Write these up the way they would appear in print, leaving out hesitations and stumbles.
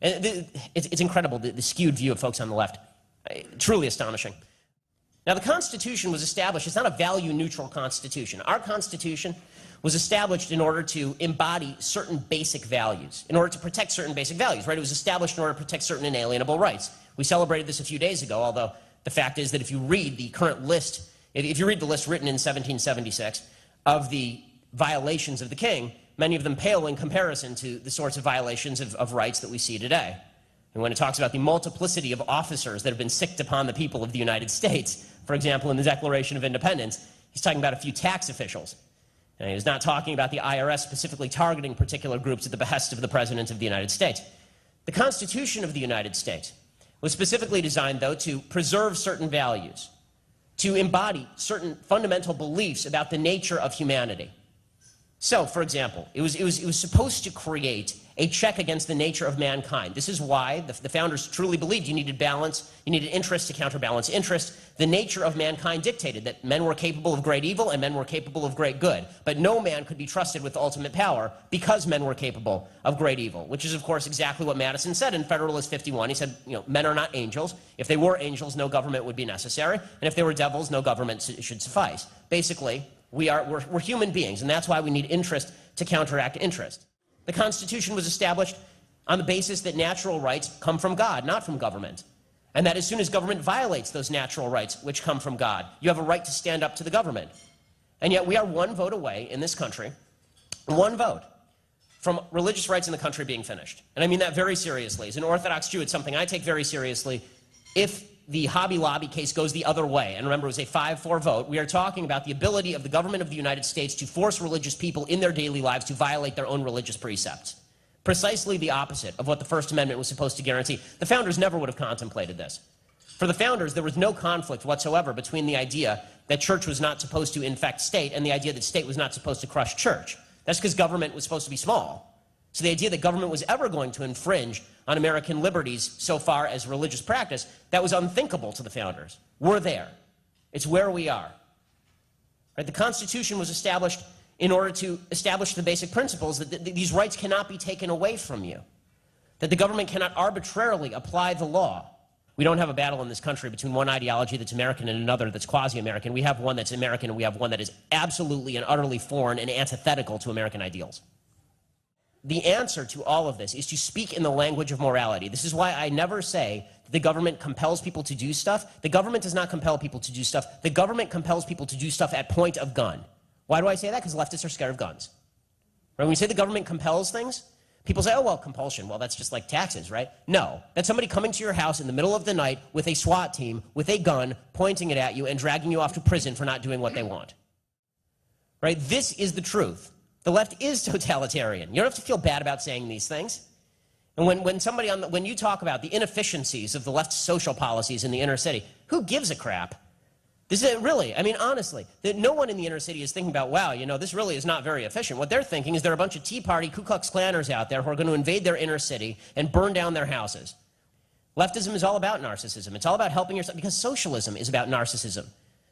And it's incredible, the skewed view of folks on the left. Truly astonishing. Now, the Constitution was established. It's not a value-neutral Constitution. Our Constitution was established in order to embody certain basic values, in order to protect certain basic values, right? It was established in order to protect certain inalienable rights. We celebrated this a few days ago, although the fact is that if you read the current list, if you read the list written in 1776 of the violations of the king, many of them pale in comparison to the sorts of violations of rights that we see today. And when it talks about the multiplicity of officers that have been sicked upon the people of the United States, for example, in the Declaration of Independence, he's talking about a few tax officials. And he's not talking about the IRS specifically targeting particular groups at the behest of the President of the United States. The Constitution of the United States was specifically designed, though, to preserve certain values, to embody certain fundamental beliefs about the nature of humanity. So, for example, it was supposed to create a check against the nature of mankind. This is why the founders truly believed you needed balance, you needed interest to counterbalance interest. The nature of mankind dictated that men were capable of great evil and men were capable of great good. But no man could be trusted with ultimate power because men were capable of great evil, which is, of course, exactly what Madison said in Federalist 51. He said, men are not angels. If they were angels, no government would be necessary. And if they were devils, no government should suffice. Basically, we're human beings, and that's why we need interest to counteract interest. The Constitution was established on the basis that natural rights come from God, not from government. And that as soon as government violates those natural rights which come from God, you have a right to stand up to the government. And yet we are one vote away in this country, one vote, from religious rights in the country being finished. And I mean that very seriously. As an Orthodox Jew, it's something I take very seriously. If the Hobby Lobby case goes the other way, and remember it was a 5-4 vote, we are talking about the ability of the government of the United States to force religious people in their daily lives to violate their own religious precepts. Precisely the opposite of what the First Amendment was supposed to guarantee. The founders never would have contemplated this. For the founders, there was no conflict whatsoever between the idea that church was not supposed to infect state and the idea that state was not supposed to crush church. That's because government was supposed to be small. So the idea that government was ever going to infringe on American liberties so far as religious practice, that was unthinkable to the founders. We're there. It's where we are. Right? The Constitution was established in order to establish the basic principles that these rights cannot be taken away from you, that the government cannot arbitrarily apply the law. We don't have a battle in this country between one ideology that's American and another that's quasi-American. We have one that's American and we have one that is absolutely and utterly foreign and antithetical to American ideals. The answer to all of this is to speak in the language of morality. This is why I never say that the government compels people to do stuff. The government does not compel people to do stuff. The government compels people to do stuff at point of gun. Why do I say that? Because leftists are scared of guns. Right? When we say the government compels things, people say, oh, well, compulsion. Well, that's just like taxes, right? No. That's somebody coming to your house in the middle of the night with a SWAT team, with a gun, pointing it at you and dragging you off to prison for not doing what they want. Right? This is the truth. The left is totalitarian. You don't have to feel bad about saying these things. And when you talk about the inefficiencies of the left's social policies in the inner city, who gives a crap? This is really, I mean, honestly, that no one in the inner city is thinking about, wow, this really is not very efficient. What they're thinking is there are a bunch of Tea Party, Ku Klux Klanners out there who are going to invade their inner city and burn down their houses. Leftism is all about narcissism. It's all about helping yourself, because socialism is about narcissism.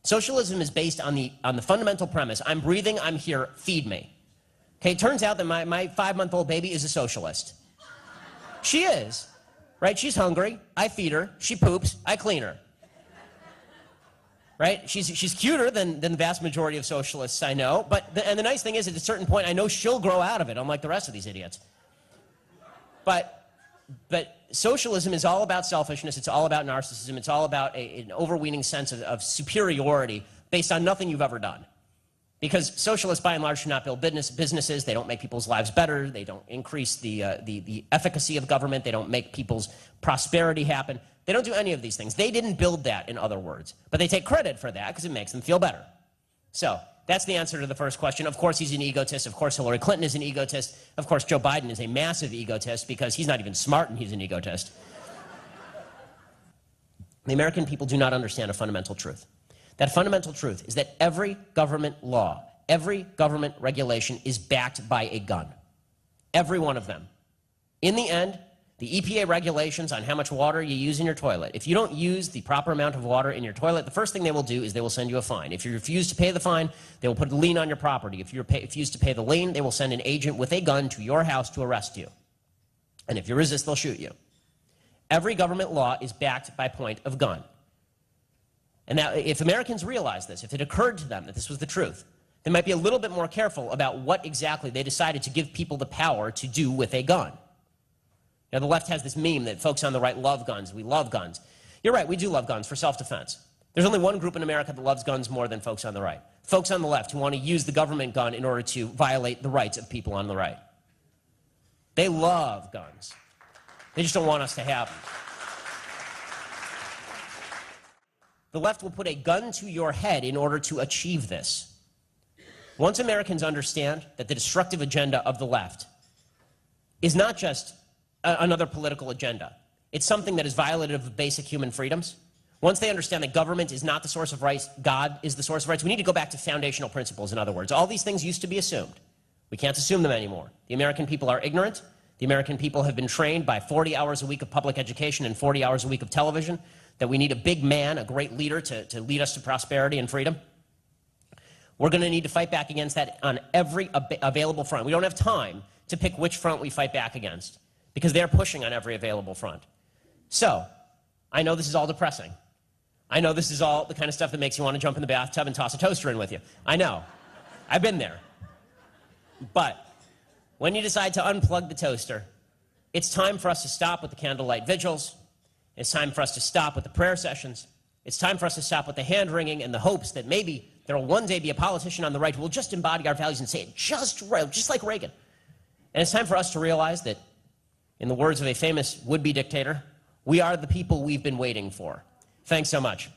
Socialism is based on the fundamental premise, I'm breathing, I'm here, feed me. Okay, it turns out that my 5-month-old baby is a socialist. She is, right? She's hungry, I feed her, she poops, I clean her. Right? She's cuter than the vast majority of socialists I know, and the nice thing is, at a certain point, I know she'll grow out of it, unlike the rest of these idiots. But socialism is all about selfishness, it's all about narcissism, it's all about an overweening sense of superiority based on nothing you've ever done. Because socialists, by and large, do not build businesses, they don't make people's lives better, they don't increase the efficacy of government, they don't make people's prosperity happen. They don't do any of these things. They didn't build that, in other words. But they take credit for that because it makes them feel better. So that's the answer to the first question. Of course he's an egotist. Of course Hillary Clinton is an egotist. Of course Joe Biden is a massive egotist because he's not even smart and he's an egotist. The American people do not understand a fundamental truth. That fundamental truth is that every government law, every government regulation is backed by a gun. Every one of them. In the end, the EPA regulations on how much water you use in your toilet, if you don't use the proper amount of water in your toilet, the first thing they will do is they will send you a fine. If you refuse to pay the fine, they will put a lien on your property. If you refuse to pay the lien, they will send an agent with a gun to your house to arrest you. And if you resist, they'll shoot you. Every government law is backed by point of gun. And now, if Americans realized this, if it occurred to them that this was the truth, they might be a little bit more careful about what exactly they decided to give people the power to do with a gun. Now, the left has this meme that folks on the right love guns. We love guns. You're right, we do love guns for self-defense. There's only one group in America that loves guns more than folks on the right. Folks on the left who want to use the government gun in order to violate the rights of people on the right. They love guns. They just don't want us to have them. The left will put a gun to your head in order to achieve this. Once Americans understand that the destructive agenda of the left is not just another political agenda, it's something that is violative of basic human freedoms. Once they understand that government is not the source of rights, God is the source of rights, we need to go back to foundational principles, in other words. All these things used to be assumed. We can't assume them anymore. The American people are ignorant. The American people have been trained by 40 hours a week of public education and 40 hours a week of television that we need a big man, a great leader to lead us to prosperity and freedom. We're going to need to fight back against that on every available front. We don't have time to pick which front we fight back against because they're pushing on every available front. So, I know this is all depressing. I know this is all the kind of stuff that makes you want to jump in the bathtub and toss a toaster in with you. I know. I've been there. But when you decide to unplug the toaster, it's time for us to stop with the candlelight vigils. It's time for us to stop with the prayer sessions. It's time for us to stop with the hand-wringing and the hopes that maybe there will one day be a politician on the right who will just embody our values and say it just right, just like Reagan. And it's time for us to realize that, in the words of a famous would-be dictator, we are the people we've been waiting for. Thanks so much.